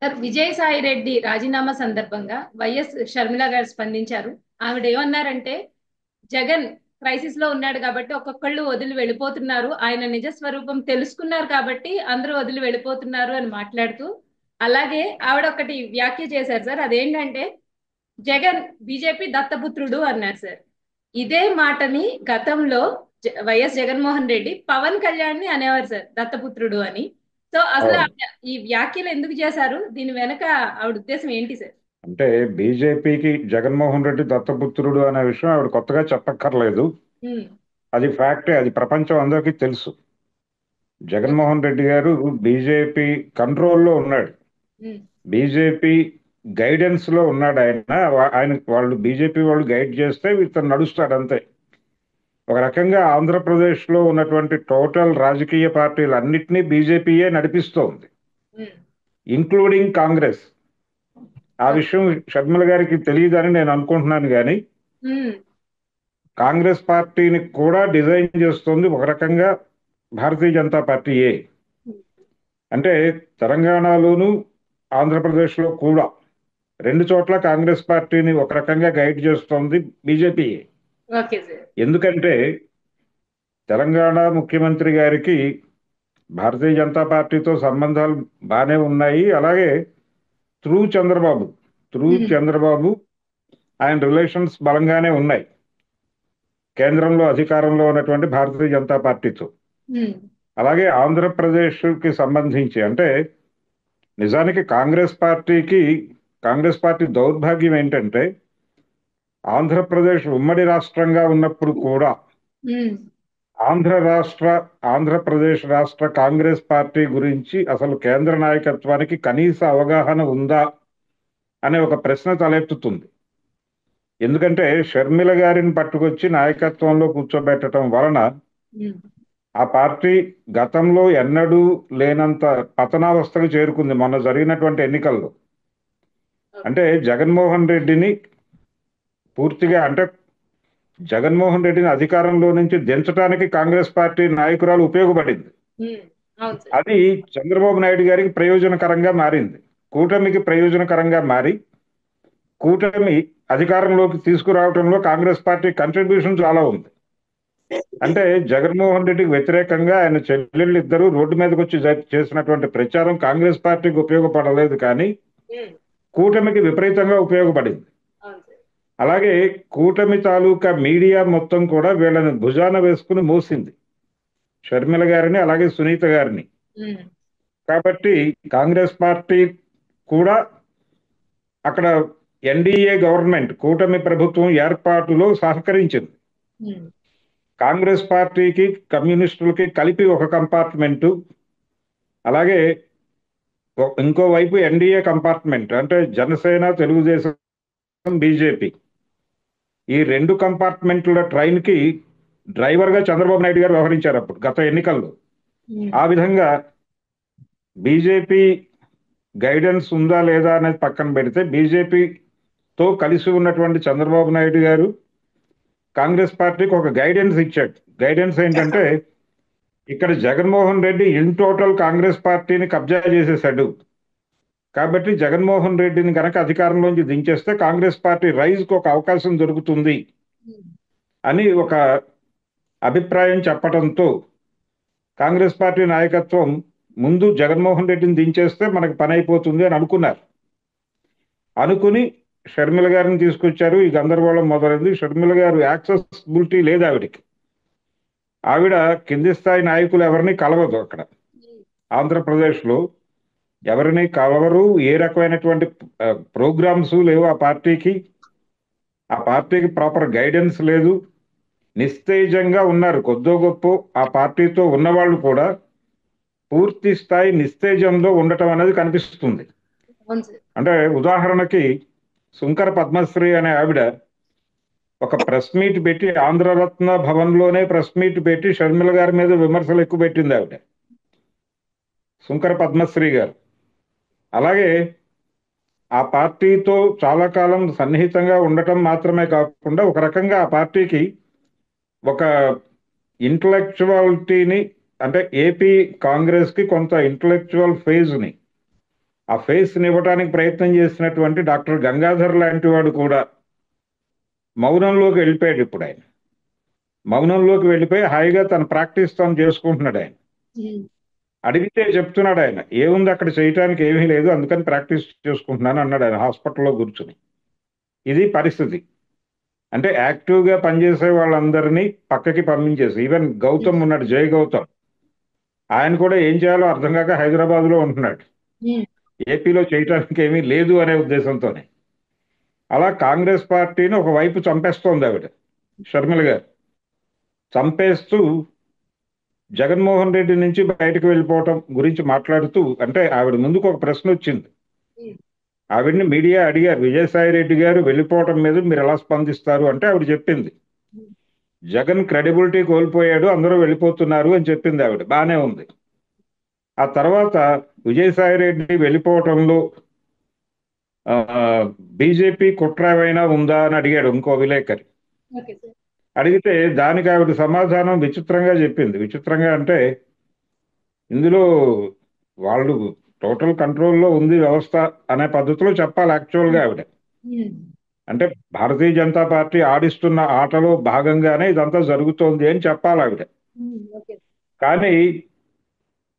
Sir Vijayasai Reddy రాజీనామా సందర్భంగా YS Sharmila గారు స్పందించారు. ఆవిడ ఏమన్నారంటే జగన్ క్రైసిస్ లో ఉన్నాడు కాబట్టి ఒక్కొక్కళ్ళు వదిలి వెళ్ళిపోతున్నారు. ఆయన నిజ స్వరూపం తెలుసుకున్నారు కాబట్టి అందరూ వదిలి వెళ్ళిపోతున్నారు అని మాట్లాడుతూ, అలాగే ఆవిడ ఒకటి వ్యాఖ్య చేశారు సార్. అదేంటంటే జగన్ బీజేపీ దత్తపుత్రుడు అన్నారు సార్. ఇదే మాటని గతంలో వైఎస్ జగన్మోహన్ రెడ్డి పవన్ కళ్యాణ్ ని అనేవారు సార్ దత్తపుత్రుడు అని. సో అసలు అవును. ఆవిడ ఈ వ్యాఖ్యలు ఎందుకు చేశారు? దీని వెనక ఆవిడ ఉద్దేశం ఏంటి సార్? అంటే బీజేపీకి జగన్మోహన్ రెడ్డి దత్తపుత్రుడు అనే విషయం ఆవిడ కొత్తగా చెప్పక్కర్లేదు. ఉమ్, అది ఫ్యాక్టే, అది ప్రపంచం అందరికీ తెలుసు. ఓకే. జగన్మోహన్ రెడ్డి గారు బీజేపీ కంట్రోల్లో ఉన్నాడు. ఉమ్, బీజేపీ గైడెన్స్ లో ఉన్నాడు. ఆయన వాళ్ళు బీజేపీ వాళ్ళు గైడ్ చేస్తే ఇతను నడుస్తాడు అంతే. ఒక రకంగా ఆంధ్రప్రదేశ్ లో ఉన్నటువంటి టోటల్ రాజకీయ పార్టీలన్నింటినీ బీజేపీయే నడిపిస్తోంది, ఉమ్, ఇంక్లూడింగ్ కాంగ్రెస్. ఆ ఓకే. విషయం షర్మిల గారికి తెలియదని నేను అనుకుంటున్నాను. కానీ ఉమ్, కాంగ్రెస్ పార్టీని కూడా డిజైన్ చేస్తుంది ఒక రకంగా భారతీయ జనతా పార్టీయే. అంటే తెలంగాణలోను ఆంధ్రప్రదేశ్లో కూడా రెండు చోట్ల కాంగ్రెస్ పార్టీని ఒక రకంగా గైడ్ చేస్తోంది బీజేపీయే. Okay sir. ఎందుకంటే తెలంగాణ ముఖ్యమంత్రి గారికి భారతీయ జనతా పార్టీతో సంబంధాలు బాగానే ఉన్నాయి. అలాగే త్రూ చంద్రబాబు త్రూ ఉమ్, చంద్రబాబు ఆయన రిలేషన్స్ బలంగానే ఉన్నాయి కేంద్రంలో అధికారంలో ఉన్నటువంటి భారతీయ జనతా పార్టీతో. ఉమ్, అలాగే ఆంధ్రప్రదేశ్కి సంబంధించి అంటే నిజానికి కాంగ్రెస్ పార్టీ దౌర్భాగ్యం ఏంటంటే ఆంధ్రప్రదేశ్ ఉమ్మడి రాష్ట్రంగా ఉన్నప్పుడు కూడా ఉమ్, ఆంధ్ర రాష్ట్ర ఆంధ్రప్రదేశ్ రాష్ట్ర కాంగ్రెస్ పార్టీ గురించి అసలు కేంద్ర నాయకత్వానికి కనీస అవగాహన ఉందా అనే ఒక ప్రశ్న తలెత్తుతుంది. ఎందుకంటే షర్మిల గారిని పట్టుకొచ్చి నాయకత్వంలో కూర్చోబెట్టడం వలన ఉమ్, ఆ పార్టీ గతంలో ఎన్నడూ లేనంత పతనావస్థకు చేరుకుంది మొన్న జరిగినటువంటి ఎన్నికల్లో. ఓకే. అంటే జగన్మోహన్ రెడ్డిని పూర్తిగా అంటే జగన్మోహన్ రెడ్డిని అధికారంలో నుంచి దించడానికి కాంగ్రెస్ పార్టీ నాయకురాలు ఉపయోగపడింది. ఉమ్, అవును సార్. అది చంద్రబాబు నాయుడు గారికి ప్రయోజనకరంగా మారింది, కూటమికి ప్రయోజనకరంగా మారి కూటమి అధికారంలోకి తీసుకురావడంలో కాంగ్రెస్ పార్టీ కంట్రిబ్యూషన్ చాలా ఉంది. అంటే జగన్మోహన్ రెడ్డికి వ్యతిరేకంగా ఆయన చెల్లెళ్ళు ఇద్దరు రోడ్డు మీదకి వచ్చి చేసినటువంటి ప్రచారం కాంగ్రెస్ పార్టీకి ఉపయోగపడలేదు, కానీ ఉమ్, కూటమికి విపరీతంగా ఉపయోగపడింది. అవును సార్. అలాగే కూటమి తాలూకా మీడియా మొత్తం కూడా వీళ్ళని భుజాన వేసుకుని మోసింది, షర్మిల గారిని అలాగే సునీత గారిని. ఉమ్, కాబట్టి కాంగ్రెస్ పార్టీ కూడా అక్కడ ఎన్డీఏ గవర్నమెంట్ కూటమి ప్రభుత్వం ఏర్పాటులో సహకరించింది. ఉమ్, కాంగ్రెస్ పార్టీకి కమ్యూనిస్టులకి కలిపి ఒక కంపార్ట్మెంటు, అలాగే ఇంకోవైపు ఎన్డీఏ కంపార్ట్మెంట్ అంటే జనసేన, తెలుగుదేశం, బీజేపీ, ఈ రెండు కంపార్ట్మెంట్ల ట్రైన్ కి డ్రైవర్ గా చంద్రబాబు నాయుడు గారు వ్యవహరించారు అప్పుడు గత ఎన్నికల్లో. ఉమ్, ఆ విధంగా బీజేపీ గైడెన్స్ ఉందా లేదా అనేది పక్కన పెడితే బీజేపీతో కలిసి ఉన్నటువంటి చంద్రబాబు నాయుడు గారు కాంగ్రెస్ పార్టీకి ఒక గైడెన్స్ ఇచ్చాడు. గైడెన్స్ ఏంటంటే ఇక్కడ జగన్మోహన్ రెడ్డి ఇన్ టోటల్ కాంగ్రెస్ పార్టీని కబ్జా చేసేశాడు, కాబట్టి జగన్మోహన్ రెడ్డిని కనుక అధికారంలోంచి దించేస్తే కాంగ్రెస్ పార్టీ రైజ్కి ఒక అవకాశం దొరుకుతుంది ఉమ్, అని ఒక అభిప్రాయం చెప్పడంతో కాంగ్రెస్ పార్టీ నాయకత్వం ముందు జగన్మోహన్ రెడ్డిని దించేస్తే మనకు పని అయిపోతుంది అని అనుకున్నారు. అనుకుని షర్మిల గారిని తీసుకొచ్చారు. ఈ గందరగోళం మొదలైంది. షర్మిల గారు యాక్సెసిబిలిటీ లేదు ఆవిడకి. ఆవిడ కింది స్థాయి నాయకులు ఎవరిని కలవదు అక్కడ ఆంధ్రప్రదేశ్లో. ఎవరిని కలవరు. ఏ రకమైనటువంటి ప్రోగ్రామ్స్ లేవు ఆ పార్టీకి. ఆ పార్టీకి ప్రాపర్ గైడెన్స్ లేదు. నిస్తేజంగా ఉన్నారు కొద్దో గొప్ప. ఆ పార్టీతో ఉన్నవాళ్ళు కూడా పూర్తి స్థాయి నిస్తేజంలో ఉండటం అనేది కనిపిస్తుంది. అవును సార్. అంటే ఉదాహరణకి శుంకర పద్మశ్రీ అనే ఆవిడ ఒక ప్రెస్ మీట్ పెట్టి ఆంధ్రరత్న భవన్లోనే ప్రెస్ మీట్ పెట్టి షర్మిల గారి మీద విమర్శలు ఎక్కువ పెట్టింది ఆవిడ, శుంకర పద్మశ్రీ గారు. అలాగే ఆ పార్టీతో చాలా కాలం సన్నిహితంగా ఉండటం మాత్రమే కాకుండా ఒక రకంగా ఆ పార్టీకి ఒక ఇంటలెక్చువాలిటీని, అంటే ఏపీ కాంగ్రెస్ కి కొంత ఇంటలెక్చువల్ ఫేజ్ ని ఆ ఫేస్ ఇవ్వడానికి ప్రయత్నం చేసినటువంటి డాక్టర్ గంగాధర్ లాంటి వాడు కూడా మౌనంలోకి వెళ్ళిపోయాడు. ఇప్పుడు ఆయన మౌనంలోకి వెళ్ళిపోయి హాయిగా తన ప్రాక్టీస్ తాను చేసుకుంటున్నాడు. ఆయన అడిగితే చెప్తున్నాడు, ఆయన ఏముంది అక్కడ చేయటానికి ఏమీ లేదు, అందుకని ప్రాక్టీస్ చేసుకుంటున్నాను అన్నాడు ఆయన హాస్పిటల్లో కూర్చుని. ఇది పరిస్థితి. అంటే యాక్టివ్గా పనిచేసే వాళ్ళందరినీ పక్కకి పంపించేసి, ఈవెన్ గౌతమ్ ఉన్నాడు, జై గౌతమ్, ఆయన కూడా ఏం చేయాలో అర్థం కాక హైదరాబాద్లో ఉంటున్నాడు. ఏపీలో చేయటానికి ఏమీ లేదు అనే ఉద్దేశంతోనే. అలా కాంగ్రెస్ పార్టీని ఒకవైపు చంపేస్తోంది ఆవిడ షర్మిల గారు. చంపేస్తూ జగన్మోహన్ రెడ్డి నుంచి బయటకు వెళ్ళిపోవటం గురించి మాట్లాడుతూ, అంటే ఆవిడ ముందుకు ఒక ప్రశ్న వచ్చింది. ఆవిడ్ని మీడియా అడిగారు, విజయసాయి రెడ్డి గారు వెళ్ళిపోవటం మీద మీరు ఎలా స్పందిస్తారు అంటే ఆవిడ చెప్పింది, జగన్ క్రెడిబిలిటీ కోల్పోయాడు, అందరూ వెళ్ళిపోతున్నారు అని చెప్పింది ఆవిడ. బాగానే ఉంది. ఆ తర్వాత విజయసాయి రెడ్డి వెళ్ళిపోవటంలో బీజేపీ కుట్ర ఏమైనా ఉందా అని అడిగాడు ఇంకో విలేకరి. అడిగితే దానికి ఆవిడ సమాధానం విచిత్రంగా చెప్పింది. విచిత్రంగా అంటే, ఇందులో వాళ్ళు టోటల్ కంట్రోల్లో ఉంది వ్యవస్థ అనే పద్ధతిలో చెప్పాలి యాక్చువల్గా ఆవిడ. అంటే భారతీయ జనతా పార్టీ ఆడిస్తున్న ఆటలో భాగంగానే ఇదంతా జరుగుతోంది అని చెప్పాలి ఆవిడ. కానీ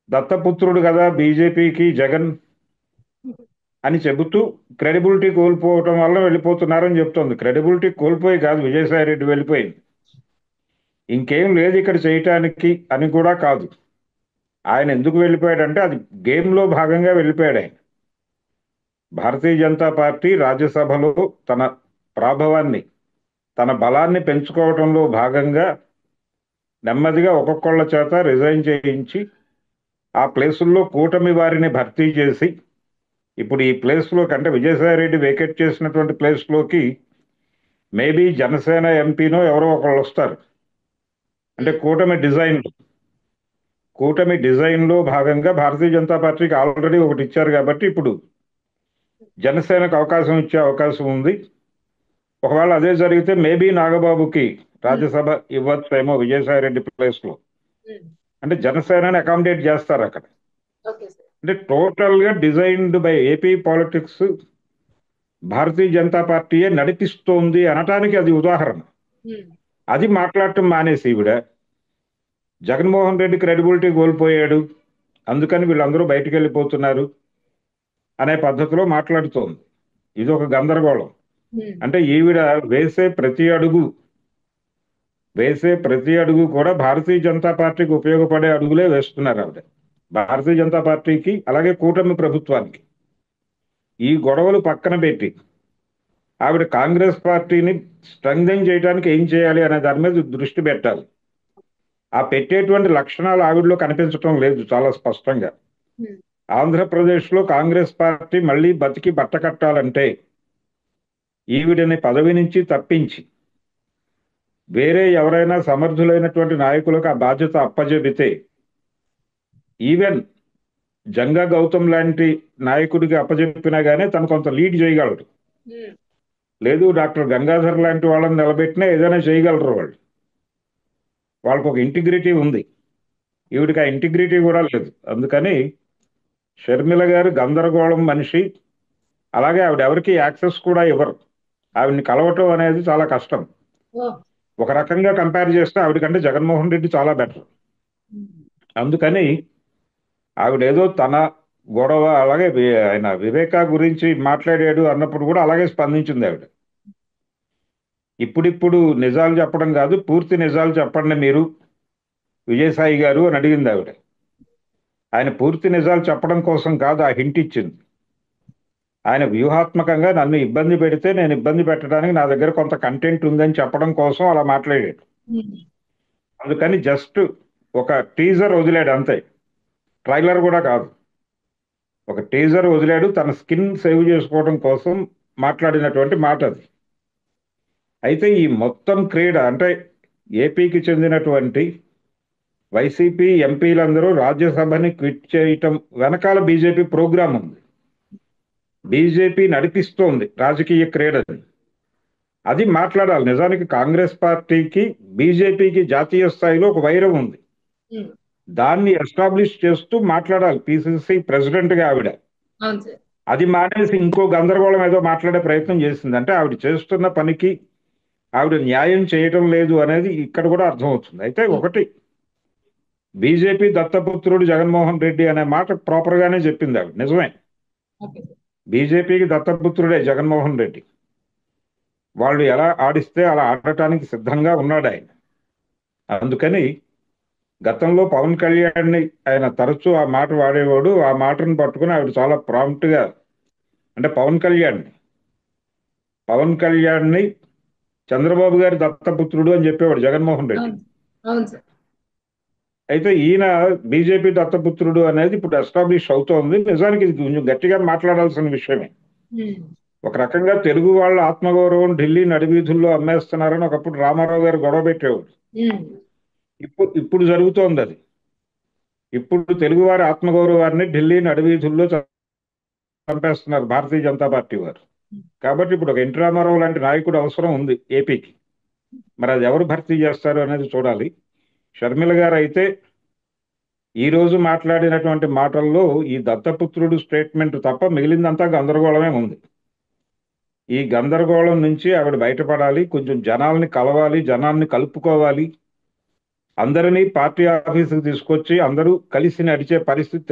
దత్తపుత్రుడు కదా బీజేపీకి జగన్ అని చెబుతూ క్రెడిబిలిటీ కోల్పోవటం వల్ల వెళ్ళిపోతున్నారని చెప్తోంది. క్రెడిబిలిటీ కోల్పోయి కాదు విజయసాయి రెడ్డి వెళ్ళిపోయింది, ఇంకేం లేదు ఇక్కడ చేయటానికి అని కూడా కాదు. ఆయన ఎందుకు వెళ్ళిపోయాడంటే అది గేమ్లో భాగంగా వెళ్ళిపోయాడు ఆయన. భారతీయ జనతా పార్టీ రాజ్యసభలో తన ప్రాభవాన్ని, తన బలాన్ని పెంచుకోవడంలో భాగంగా నెమ్మదిగా ఒక్కొక్కళ్ళ చేత రిజైన్ చేయించి ఆ ప్లేసుల్లో కూటమి వారిని భర్తీ చేసి, ఇప్పుడు ఈ ప్లేస్లోకి, అంటే విజయసాయి రెడ్డి వేకెట్ చేసినటువంటి ప్లేస్లోకి మేబీ జనసేన ఎంపీనో ఎవరో ఒకళ్ళు వస్తారు. అంటే కూటమి డిజైన్లో భాగంగా భారతీయ జనతా పార్టీకి ఆల్రెడీ ఒకటి ఇచ్చారు కాబట్టి ఇప్పుడు జనసేనకు అవకాశం ఇచ్చే అవకాశం ఉంది. ఒకవేళ అదే జరిగితే మేబీ నాగబాబుకి రాజ్యసభ ఇవ్వచ్చేమో విజయసాయి రెడ్డి ప్లేస్లో. అంటే జనసేనని అకామిడేట్ చేస్తారు అక్కడ. అంటే టోటల్గా designed by AP politics Bharatiya Janata పార్టీయే నడిపిస్తోంది అనటానికి అది ఉదాహరణ. అది మాట్లాడటం మానేసి ఈవిడ జగన్మోహన్ రెడ్డి క్రెడిబిలిటీ కోల్పోయాడు, అందుకని వీళ్ళందరూ బయటికి వెళ్ళిపోతున్నారు అనే పద్ధతిలో మాట్లాడుతోంది. ఇది ఒక గందరగోళం. అంటే ఈవిడ వేసే ప్రతి అడుగు కూడా భారతీయ జనతా పార్టీకి ఉపయోగపడే అడుగులే వేస్తున్నారు ఆవిడ. భారతీయ జనతా పార్టీకి అలాగే కూటమి ప్రభుత్వానికి ఈ గొడవలు పక్కన పెట్టి ఆవిడ కాంగ్రెస్ పార్టీని స్ట్రెంగ్థెన్ చేయడానికి ఏం చేయాలి అనే దాని మీద దృష్టి పెట్టాలి. ఆ పెట్టేటువంటి లక్షణాలు ఆవిడలో కనిపించటం లేదు చాలా స్పష్టంగా. ఆంధ్రప్రదేశ్లో కాంగ్రెస్ పార్టీ మళ్ళీ బతికి బట్ట కట్టాలంటే ఈవిడని పదవి నుంచి తప్పించి వేరే ఎవరైనా సమర్థులైనటువంటి నాయకులకు ఆ బాధ్యత అప్పజెబితే, ఈవెన్ జంగా గౌతమ్ లాంటి నాయకుడికి అప్పజెప్పినా గానీ తను కొంత లీడ్ చేయగలరు. లేదు డాక్టర్ గంగాధర్ లాంటి వాళ్ళని నిలబెట్టినా ఏదైనా చేయగలరు వాళ్ళు. వాళ్ళకు ఒక ఇంటిగ్రిటీ ఉంది. ఈవిడికి ఆ ఇంటిగ్రిటీ కూడా లేదు. అందుకని షర్మిల గారు గందరగోళం మనిషి. అలాగే ఆవిడ ఎవరికి యాక్సెస్ కూడా ఇవ్వరు. ఆవిడ్ని కలవటం అనేది చాలా కష్టం. ఒక రకంగా కంపేర్ చేస్తే ఆవిడకంటే జగన్మోహన్ రెడ్డి చాలా బెటర్. అందుకని ఆవిడేదో తన గొడవ, అలాగే ఆయన వివేక గురించి మాట్లాడాడు అన్నప్పుడు కూడా అలాగే స్పందించింది ఆవిడ. ఇప్పుడిప్పుడు నిజాలు చెప్పడం కాదు, పూర్తి నిజాలు చెప్పండి మీరు విజయసాయి గారు అని అడిగింది ఆవిడ. ఆయన పూర్తి నిజాలు చెప్పడం కోసం కాదు ఆ హింట్ ఇచ్చింది. ఆయన వ్యూహాత్మకంగా నన్ను ఇబ్బంది పెడితే నేను ఇబ్బంది పెట్టడానికి నా దగ్గర కొంత కంటెంట్ ఉందని చెప్పడం కోసం అలా మాట్లాడాడు. అందుకని జస్ట్ ఒక టీజర్ వదిలాడు అంతే, ట్రైలర్ కూడా కాదు. ఒక టీజర్ వదిలాడు, తన స్కిన్ సేవ్ చేసుకోవడం కోసం మాట్లాడినటువంటి మాట అది. అయితే ఈ మొత్తం క్రీడ అంటే ఏపీకి చెందినటువంటి వైసీపీ ఎంపీలందరూ రాజ్యసభని క్విట్ చేయటం వెనకాల బీజేపీ ప్రోగ్రాం ఉంది. బీజేపీ నడిపిస్తోంది రాజకీయ క్రీడని. అది మాట్లాడాలి. నిజానికి కాంగ్రెస్ పార్టీకి బీజేపీకి జాతీయ స్థాయిలో ఒక వైరం ఉంది. దాన్ని ఎస్టాబ్లిష్ చేస్తూ మాట్లాడాలి పిసిసి ప్రెసిడెంట్గా ఆవిడ. అవును సార్. అది మానేసి ఇంకో గందరగోళం ఏదో మాట్లాడే ప్రయత్నం చేసింది. అంటే ఆవిడ చేస్తున్న పనికి ఆవిడ న్యాయం చేయటం లేదు అనేది ఇక్కడ కూడా అర్థమవుతుంది. అయితే ఒకటి, బీజేపీ దత్తపుత్రుడు జగన్మోహన్ రెడ్డి అనే మాట ప్రాపర్ గానే చెప్పింది ఆవిడ, నిజమే. Okay sir. బీజేపీకి దత్తపుత్రుడే జగన్మోహన్ రెడ్డి. వాళ్ళు ఎలా ఆడిస్తే అలా ఆడటానికి సిద్ధంగా ఉన్నాడు ఆయన. అందుకని గతంలో పవన్ కళ్యాణ్ని ఆయన తరచూ ఆ మాట వాడేవాడు. ఆ మాటను పట్టుకుని ఆవిడ చాలా ప్రాంప్ట్ గా, అంటే పవన్ కళ్యాణ్ని చంద్రబాబు గారి దత్తపుత్రుడు అని చెప్పేవాడు జగన్మోహన్ రెడ్డి. అవును. అవును సార్. అయితే ఈయన బీజేపీ దత్తపుత్రుడు అనేది ఇప్పుడు ఎస్టాబ్లిష్ అవుతోంది. నిజానికి ఇది కొంచెం గట్టిగా మాట్లాడాల్సిన విషయమే. ఉమ్. ఒక రకంగా తెలుగు వాళ్ళ ఆత్మగౌరవం ఢిల్లీ నడివీధుల్లో అమ్మేస్తున్నారని ఒకప్పుడు రామారావు గారు గొడవ పెట్టేవాడు. ఉమ్. ఇప్పుడు జరుగుతోంది అది. ఇప్పుడు తెలుగువారి ఆత్మగౌరవాన్ని ఢిల్లీ నడివీధుల్లో చంపేస్తున్నారు భారతీయ జనతా పార్టీ వారు. కాబట్టి ఇప్పుడు ఒక ఎన్టీ రామారావు లాంటి నాయకుడు అవసరం ఉంది ఏపీకి. మరి అది ఎవరు భర్తీ చేస్తారు అనేది చూడాలి. షర్మిల గారు అయితే ఈ రోజు మాట్లాడినటువంటి మాటల్లో ఈ దత్తపుత్రుడు స్టేట్మెంట్ తప్ప మిగిలిందంతా గందరగోళమే ఉంది. ఈ గందరగోళం నుంచి ఆవిడ బయటపడాలి, కొంచెం జనాల్ని కలవాలి, జనాల్ని కలుపుకోవాలి, అందరినీ పార్టీ ఆఫీసుకు తీసుకొచ్చి అందరూ కలిసి నడిచే పరిస్థితి